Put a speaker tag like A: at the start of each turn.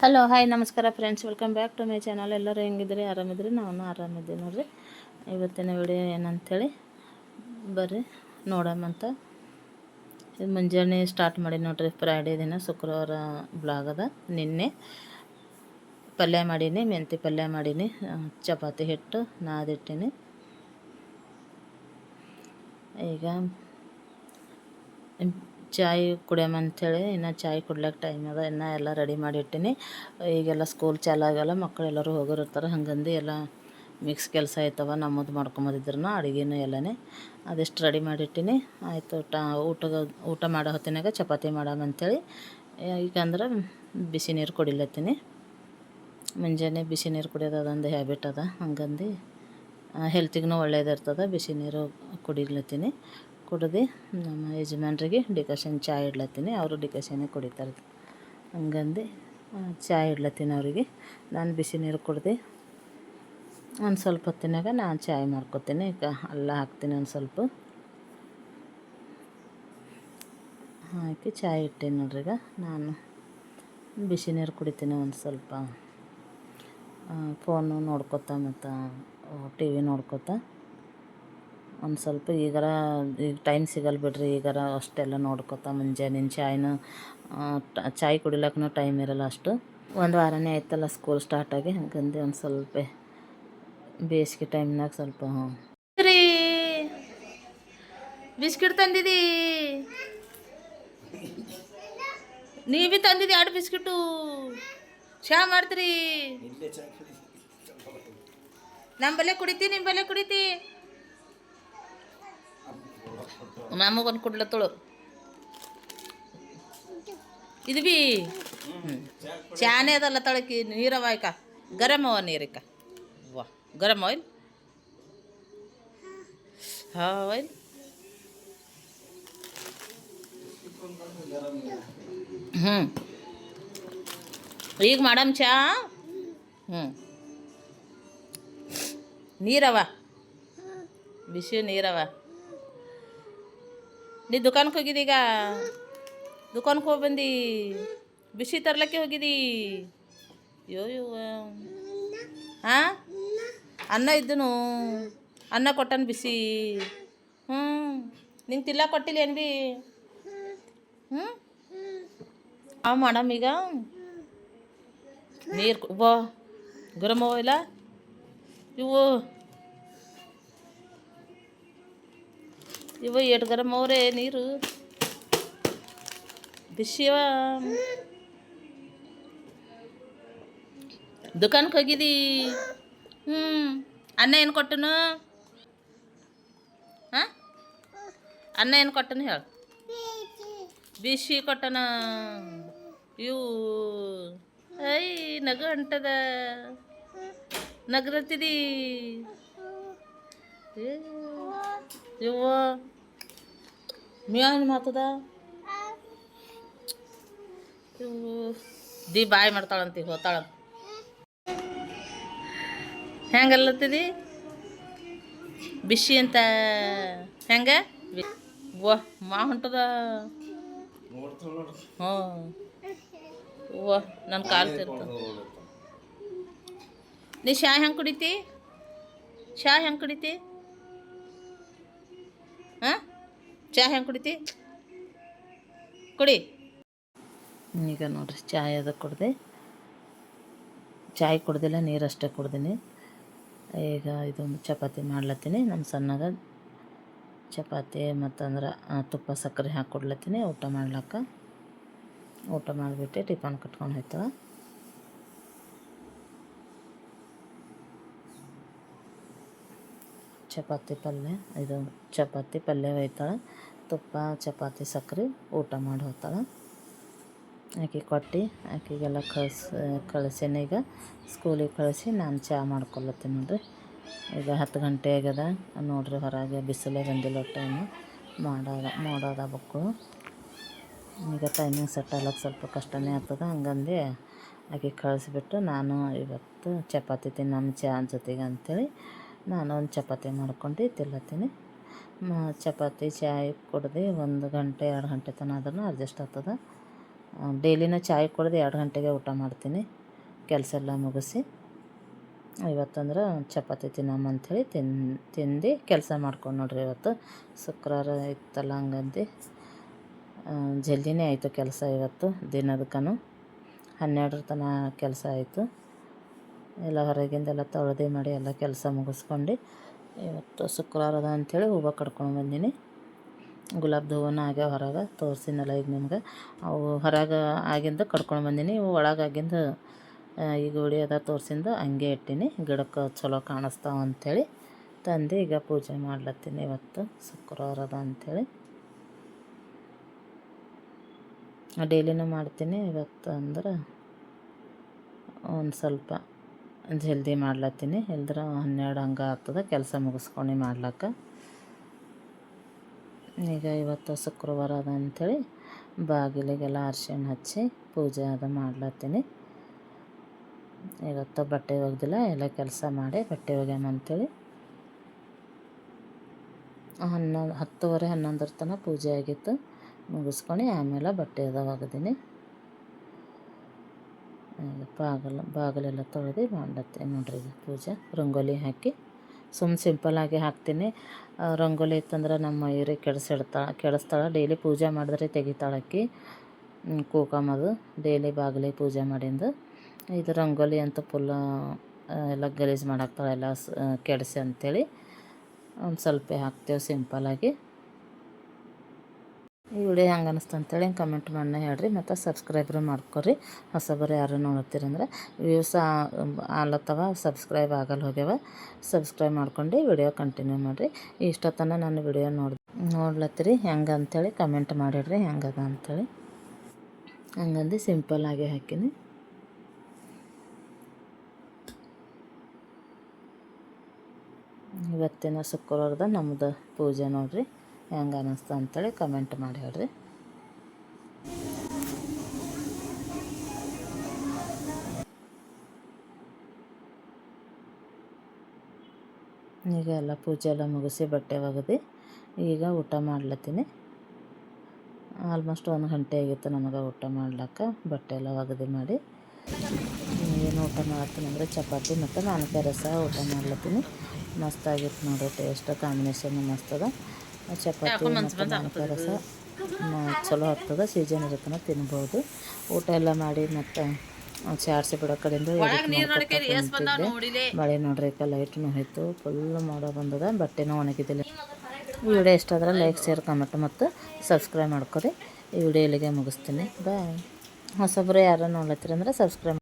A: Hello hi ನಮಸ್ಕಾರ friends, welcome back to my channel. ಎಲ್ಲರೂ ಹೆಂಗಿದ್ರಿ? ಆರಾಮಿದ್ರಿ? ನಾನು ಆರಾಮಿದ್ದೀವಿ ನೋಡ್ರಿ. ಇವತ್ತಿನ ವಿಡಿಯೋ ಏನಂತೇಳಿ ಬರ್ರಿ ನೋಡಮ್ಮಂತ. ಇದು ಮುಂಜಾನೆ ಸ್ಟಾರ್ಟ್ ಮಾಡಿ ನೋಡ್ರಿ. ಫ್ರೈಡೇ ದಿನ ಶುಕ್ರವಾರ ಬ್ಲಾಗ್ ಅದ. ನಿನ್ನೆ ಪಲ್ಯ ಮಾಡೀನಿ, ಮೆಂತಿ ಪಲ್ಯ ಮಾಡೀನಿ, ಚಪಾತಿ ಹಿಟ್ಟು ನಾದಿಟ್ಟಿನಿ. ಈಗ ಚಾಯ್ ಕುಡಿಯಮ್ಮ ಅಂಥೇಳಿ ಇನ್ನು ಚಾಯ್ ಕುಡ್ಲಿಕ್ಕೆ ಟೈಮ್ ಅದ. ಇನ್ನು ಎಲ್ಲ ರೆಡಿ ಮಾಡಿಟ್ಟಿನಿ. ಈಗೆಲ್ಲ ಸ್ಕೂಲ್ ಚಾಲು ಆಗಲ್ಲ, ಮಕ್ಕಳೆಲ್ಲರೂ ಹೋಗೋರಿರ್ತಾರೆ. ಹಂಗಂದು ಎಲ್ಲ ಮಿಕ್ಸ್ ಕೆಲಸ ಆಯ್ತವ. ನಮ್ಮದು ಮಾಡ್ಕೊಂಬಂದಿದ್ರು ಅಡುಗೆನೂ ಎಲ್ಲನೇ ಅದೆಷ್ಟು ರೆಡಿ ಮಾಡಿಟ್ಟಿನಿ. ಆಯಿತು, ಊಟ ಮಾಡೋ ಹೊತ್ತಿನಾಗ ಚಪಾತಿ ಮಾಡಮ್ಮ ಅಂಥೇಳಿ ಈಗ ಅಂದ್ರೆ ಬಿಸಿ ನೀರು ಕುಡಿಲತ್ತೀನಿ. ಮುಂಜಾನೆ ಬಿಸಿ ನೀರು ಕುಡಿಯೋದು ಅದೊಂದು ಹ್ಯಾಬಿಟ್ ಅದ. ಹಂಗಂದು ಹೆಲ್ತಿಗೂ ಒಳ್ಳೇದಿರ್ತದೆ. ಬಿಸಿ ನೀರು ಕುಡಿಲತ್ತೀನಿ. ಕುಡ್ದು ನಮ್ಮ ಯಜಮಾನ್ರಿಗೆ ಡಿಕಾಷನ್ ಚಾಯ್ ಇಡ್ಲತ್ತೀನಿ. ಅವರು ಡಿಕಾಷನ್ನೇ ಕುಡಿತಾರೆ. ಹಂಗಂದು ಚಾಯ್ ಇಡ್ಲತ್ತೀನಿ ಅವರಿಗೆ. ನಾನು ಬಿಸಿ ನೀರು ಕುಡ್ದು ಒಂದು ಸ್ವಲ್ಪ ಹೊತ್ತಿನಾಗ ನಾನು ಚಾಯ್ ಮಾಡ್ಕೊತೀನಿ. ಈಗ ಅಲ್ಲ ಹಾಕ್ತೀನಿ, ಒಂದು ಸ್ವಲ್ಪ ಹಾಕಿ ಚಾಯ್ ಇಟ್ಟೀನಿ ನೋಡ್ರಿ. ಈಗ ನಾನು ಬಿಸಿ ನೀರು ಕುಡಿತೀನಿ. ಒಂದು ಸ್ವಲ್ಪ ಫೋನು ನೋಡ್ಕೊತ ಮತ್ತು ಟಿ ವಿ ನೋಡ್ಕೊತ ಒಂದು ಸ್ವಲ್ಪ ಈಗ ಟೈಮ್ ಸಿಗಲ್ಲ ಬಿಡ್ರಿ. ಈಗಾರ ಅಷ್ಟೆಲ್ಲ ನೋಡ್ಕೊತ ಮುಂಜಾನೆ ಚಾಯ್ ಕುಡಿಲಕ್ಕೂ ಟೈಮ್ ಇರಲ್ಲ ಅಷ್ಟು. ಒಂದು ವಾರನೇ ಆಯ್ತಲ್ಲ ಸ್ಕೂಲ್ ಸ್ಟಾರ್ಟಾಗಿ. ಹಂಗಂದು ಒಂದು ಸ್ವಲ್ಪ ಬೇಸಿಗೆ ಟೈಮ್ನಾಗ ಸ್ವಲ್ಪ ರೀ ಬಿಸ್ಕಿಟ್ ತಂದಿದ್ದೀ, ನೀವೇ ತಂದಿದ್ದಿ 2 ಬಿಸ್ಕಿಟು. ಚಹಾ ಮಾಡ್ತೀರಿ? ನಮ್ಮ ಬಲೆ ಕುಡಿತಿ, ನಿಮ್ಮ ಬಲೆ ಕುಡಿತಿ. ನಮಗೊಂದು ಕುಡ್ಲತ್ತಳು ಇದು ಬಿ ಚಾನೇ ಅದಲ್ಲ. ತಳಕಿ ನೀರವ ಆಯ್ಕ ಗರಮವ ನೀರಿಕ. ವಾ ಗರಮ್ ಆಯಿಲ್. ಆಯಿಲ್ ಈಗ ಮಾಡಮ್ ಚಾ. ನೀರವ, ಬಿಸಿ ನೀರವ. ನೀ ದುಕಾನಕ್ಕೆ ಹೋಗಿದ್ದೀಗ? ದುಕಾನಕ್ಕೆ ಹೋಗಿ ಬಂದು ಬಿಸಿ ತರ್ಲಕ್ಕೆ ಹೋಗಿದ್ದಿ? ಹಾಂ, ಅನ್ನ ಇದ್ದನು, ಅನ್ನ ಕೊಟ್ಟನು ಬಿಸಿ. ನಿಂಗೆ ತಿಲ್ಲ ಕೊಟ್ಟಿಲ್ಲ ಏನು ಬಿ? ಮಾಡಮ್ ಈಗ ನೀರು ಬಾ ಗರಮ ಇಲ್ಲ ಇವು ಎಷ್ಟು ಗರಮ್ ಅವ್ರೆ ನೀರು ಬಿಸಿವ. ದುಕಾನಕ್ಕೆ ಹೋಗಿದ್ದಿ? ಅನ್ನ ಏನು ಕೊಟ್ಟನು? ಹಾಂ, ಅನ್ನ ಏನು ಕೊಟ್ಟನು ಹೇಳು? ಬಿಸಿ ಕೊಟ್ಟನ. ಇವು ಐ ನಗು ಹೊಂಟದ. ನಗರತ್ತಿದಿ ಇವ ಮ್ಯಾನ್ ಮಾತದ. ಇವು ದಿ ಬಾಯ್ ಮಾಡ್ತಾಳಂತ, ಹೋತಾಳಂತ. ಹೆಂಗಲ್ಲತ್ತಿದಿ ಬಿಸಿ ಅಂತ? ಹೆಂಗೆ ವಾ ಮಾ ಹೊಂಟದ. ವಾ ನನ್ನ ಕಾಲು ತಿರ್ತ. ನೀ ಚಹಾ ಹೆಂಗೆ ಕುಡಿತಿ? ಚಹಾ ಹೆಂಗೆ ಕುಡಿತಿ? ಹಾಂ, ಚಹಾ ಹೆಂಗೆ ಕುಡಿತಿ? ಕುಡಿ. ಈಗ ನೋಡ್ರಿ ಚಾಯ್ ಅದು ಕುಡ್ದೆ. ಚಾಯ್ ಕುಡ್ದಿಲ್ಲ, ನೀರಷ್ಟೇ ಕುಡ್ದೀನಿ. ಈಗ ಇದೊಂದು ಚಪಾತಿ ಮಾಡ್ಲತ್ತೀನಿ. ನಮ್ಮ ಸಣ್ಣಗ ಚಪಾತಿ ಮತ್ತಂದ್ರೆ ತುಪ್ಪ ಸಕ್ಕರೆ ಹಾಕಿ ಕೊಡ್ಲತ್ತೀನಿ ಊಟ ಮಾಡ್ಲಕ್ಕ. ಊಟ ಮಾಡಿಬಿಟ್ಟು ಟಿಫನ್ ಕಟ್ಕೊಂಡು ಹೋಯ್ತಾಳೆ. ಚಪಾತಿ ಪಲ್ಯ ಒಯ್ತಾಳೆ. ತುಪ್ಪ ಚಪಾತಿ ಸಕ್ಕರೆ ಊಟ ಮಾಡಿ ಹೋಗ್ತಾಳೆ. ಆಕೆ ಕೊಟ್ಟು ಆಕೆಗೆಲ್ಲ ಕಳಿಸೀನಿ. ಈಗ ಸ್ಕೂಲಿಗೆ ಕಳಿಸಿ ನಾನು ಚಹಾ ಮಾಡ್ಕೊಳತ್ತೀನಿ ನೋಡ್ರಿ. ಈಗ 10 ಗಂಟೆ ಆಗ್ಯದ ನೋಡ್ರಿ. ಹೊರಗೆ ಬಿಸಿಲೇ ಬಂದಿಲ್ಲ, ಟೈಮು ಮಾಡೋದ ಮಕ್ಕಳು. ಈಗ ಟೈಮಿಂಗ್ ಸೆಟ್ ಆಗ್ಲಕ್ಕೆ ಸ್ವಲ್ಪ ಕಷ್ಟನೇ ಆಗ್ತದೆ. ಹಂಗಂದು ಆಕೆ ಕಳಿಸ್ಬಿಟ್ಟು ನಾನು ಇವತ್ತು ಚಪಾತಿ ತಿನ್ನೋಣ ಚಹಾ ಜೊತೆಗೆ ಅಂಥೇಳಿ ನಾನು ಒಂದು ಚಪಾತಿ ಮಾಡ್ಕೊಂಡು ತಿನ್ಲತ್ತೀನಿ. ಚಪಾತಿ ಚಾಯ್ ಕುಡ್ದು 1 ಗಂಟೆ 2 ಗಂಟೆ ತನಕ ಆದ್ರೂ ಅಡ್ಜಸ್ಟ್ ಆಗ್ತದೆ. ಡೈಲಿನೂ ಚಾಯ್ ಕುಡ್ದು 2 ಗಂಟೆಗೆ ಊಟ ಮಾಡ್ತೀನಿ ಕೆಲಸ ಎಲ್ಲ ಮುಗಿಸಿ. ಇವತ್ತಂದ್ರೆ ಚಪಾತಿ ತಿನ್ನಮ್ಮ ಅಂಥೇಳಿ ತಿಂದು ಕೆಲಸ ಮಾಡ್ಕೊಂಡು ನೋಡ್ರಿ. ಇವತ್ತು ಶುಕ್ರವಾರ ಇತ್ತಲ್ಲ, ಹಂಗಂದು ಜಲ್ದಿನೇ ಆಯಿತು ಕೆಲಸ ಇವತ್ತು. ದಿನದಕ್ಕೂ 12 ತನಕ ಕೆಲಸ ಆಯಿತು. ಎಲ್ಲ ಹೊರಗಿಂದೆಲ್ಲ ತೊಳೆದು ಮಾಡಿ ಎಲ್ಲ ಕೆಲಸ ಮುಗಿಸ್ಕೊಂಡು ಇವತ್ತು ಶುಕ್ರವಾರ ಅದ ಅಂಥೇಳಿ ಹೂವು ಕಟ್ಕೊಂಡು ಬಂದೀನಿ. ಗುಲಾಬ್ದು ಹೂವನ್ನ ಆಗ್ಯಾವ ಹೊರಗೆ ತೋರಿಸಿನಲ್ಲ ಈಗ ನಿಮ್ಗೆ. ಅವು ಹೊರಗೆ ಆಗಿಂದ ಕಟ್ಕೊಂಡು ಬಂದೀನಿ. ಇವು ಒಳಗಾಗಿಂದ ಈಗ ಉಳಿಯೋದ ತೋರಿಸಿಂದ ಹಂಗೆ ಇಟ್ಟೀನಿ. ಗಿಡಕ್ಕೆ ಚಲೋ ಕಾಣಿಸ್ತಾವ ಅಂಥೇಳಿ ತಂದು ಈಗ ಪೂಜೆ ಮಾಡ್ಲತ್ತೀನಿ. ಇವತ್ತು ಶುಕ್ರವಾರ ಅದ ಅಂಥೇಳಿ ಡೈಲಿನೂ ಮಾಡ್ತೀನಿ. ಇವತ್ತು ಅಂದ್ರೆ ಒಂದು ಸ್ವಲ್ಪ ಜಲ್ದಿ ಮಾಡ್ಲತ್ತೀನಿ, ಇಲ್ದ್ರೆ 12 ಹಂಗೆ ಆಗ್ತದೆ ಕೆಲಸ ಮುಗಿಸ್ಕೊಂಡು ಮಾಡ್ಲಿಕ್ಕೆ. ಈಗ ಇವತ್ತು ಶುಕ್ರವಾರ ಅದ ಅಂಥೇಳಿ ಬಾಗಿಲಿಗೆಲ್ಲ ಅರ್ಶಿಣ ಹಚ್ಚಿ ಪೂಜೆ ಅದು ಮಾಡ್ಲತ್ತೀನಿ. ಇವತ್ತು ಬಟ್ಟೆ ಒಗ್ದಿಲ್ಲ, ಎಲ್ಲ ಕೆಲಸ ಮಾಡಿ ಬಟ್ಟೆ ಒಗ್ಯಾಮ ಅಂಥೇಳಿ 10:30 11 ತನಕ ಪೂಜೆ ಆಗಿತ್ತು. ಮುಗಿಸ್ಕೊಂಡು ಆಮೇಲೆ ಬಟ್ಟೆ ಅದು ಒಗ್ದೀನಿ. ಬಾಗಿಲೆಲ್ಲ ತೊಳೆದು ಮಾಡ್ಲತ್ತೀನಿ ನೋಡ್ರಿ. ಈಗ ಪೂಜೆ ರಂಗೋಲಿ ಹಾಕಿ ಸಿಂಪಲ್ಲಾಗಿ ಹಾಕ್ತೀನಿ. ರಂಗೋಲಿ ಇತ್ತಂದ್ರೆ ನಮ್ಮ ಮಯೂರಿ ಕೆಡಿಸ್ತಾಳೆ. ಡೈಲಿ ಪೂಜೆ ಮಾಡಿದ್ರೆ ತೆಗಿತಾಳಕ್ಕಿ ಕೂಕಮ್ಮದು. ಡೈಲಿ ಬಾಗಿಲಿಗೆ ಪೂಜೆ ಮಾಡಿಂದು ಇದು ರಂಗೋಲಿ ಅಂತ ಫುಲ್ ಎಲ್ಲ ಗಲೀಜು ಮಾಡಾಕ್ತಾಳೆ, ಎಲ್ಲ ಕೆಡಿಸಿ ಅಂಥೇಳಿ ಒಂದು ಸ್ವಲ್ಪ ಹಾಕ್ತೇವೆ ಸಿಂಪಲ್ಲಾಗಿ. ಈ ವಿಡಿಯೋ ಹೆಂಗೆ ಅನ್ನಿಸ್ತು ಅಂತೇಳಿ ಕಮೆಂಟ್ ಮಾಡಿ ಹೇಳ್ರಿ. ಮತ್ತು ಸಬ್ಸ್ಕ್ರೈಬ್ರು ಮಾಡ್ಕೊರಿ. ಹೊಸಬರು ಯಾರು ನೋಡ್ತೀರಂದ್ರೆ ವ್ಯೂಸ್ ಆಲತ್ತವ, ಸಬ್ಸ್ಕ್ರೈಬ್ ಆಗಲ್ಲ ಹೋಗ್ಯಾವ. ಸಬ್ಸ್ಕ್ರೈಬ್ ಮಾಡ್ಕೊಂಡು ವಿಡಿಯೋ ಕಂಟಿನ್ಯೂ ಮಾಡಿರಿ. ಇಷ್ಟೊತ್ತನ ನಾನು ವಿಡಿಯೋ ನೋಡ್ಲತ್ತೀರಿ ಹೆಂಗೆ ಅಂಥೇಳಿ ಕಮೆಂಟ್ ಮಾಡಿಡ್ರಿ ಹೆಂಗದ ಅಂಥೇಳಿ. ಹಂಗಂದು ಸಿಂಪಲ್ಲಾಗಿ ಹಾಕಿನಿ. ಇವತ್ತಿನ ಶುಕ್ರವಾರದ ನಮ್ಮದು ಪೂಜೆ ನೋಡ್ರಿ ಹೆಂಗೆ ಅನ್ನಿಸ್ತು ಅಂಥೇಳಿ ಕಮೆಂಟ್ ಮಾಡಿ ಹೇಳ್ರಿ. ಈಗ ಎಲ್ಲ ಪೂಜೆ ಎಲ್ಲ ಮುಗಿಸಿ ಬಟ್ಟೆ ಒಗೆದು ಈಗ ಊಟ ಮಾಡ್ಲತ್ತೀನಿ. ಆಲ್ಮೋಸ್ಟ್ 1 ಗಂಟೆ ಆಗಿತ್ತು ನನಗೆ ಊಟ ಮಾಡ್ಲಿಕ್ಕೆ. ಬಟ್ಟೆ ಎಲ್ಲ ಒಗೆದು ಮಾಡಿ ಏನು ಊಟ ಮಾಡ್ತೀನಿ ಅಂದರೆ ಚಪಾತಿ ಮತ್ತು ಮಾವಿನಕಾಯಿ ರಸ ಊಟ ಮಾಡ್ಲತ್ತೀನಿ. ಮಸ್ತಾಗಿತ್ತು ನೋಡಿ, ಟೇಸ್ಟ್ ಕಾಂಬಿನೇಷನ್ ಮಸ್ತದ. ಚಪಾತಿ ಮತ್ತು ಮಾವಿನಕಾಯಿ ರಸ ಚಲೋ ಆಗ್ತದೆ. ಸೀಸನ್ ಇರುತ್ತನ ತಿನ್ಬೋದು. ಊಟ ಎಲ್ಲ ಮಾಡಿ ಮತ್ತು ಚಾಡ್ಸಿ ಬಿಡೋ ಕಡೆಯಿಂದ ಮಳೆ ನೋಡ್ರಿ, ಲೈಟ್ನು ಹೋಯ್ತು, ಫುಲ್ ಮಾಡೋ ಬಂದದ. ಬಟ್ಟೆನೂ ಒಣಗಿದಿಲ್ಲ. ಈ ವಿಡಿಯೋ ಇಷ್ಟ ಆದ್ರೆ ಲೈಕ್, ಶೇರ್, ಕಮೆಂಟ್ ಮತ್ತು ಸಬ್ಸ್ಕ್ರೈಬ್ ಮಾಡ್ಕೊರಿ. ಈ ವಿಡಿಯೋ ಇಲ್ಲಿಗೆ ಮುಗಿಸ್ತೀನಿ. ಬಾಯ್. ಹೊಸಬ್ರು ಯಾರು ನೋಡ್ಲತ್ತೀರಂದ್ರೆ ಸಬ್ಸ್ಕ್ರೈಬ್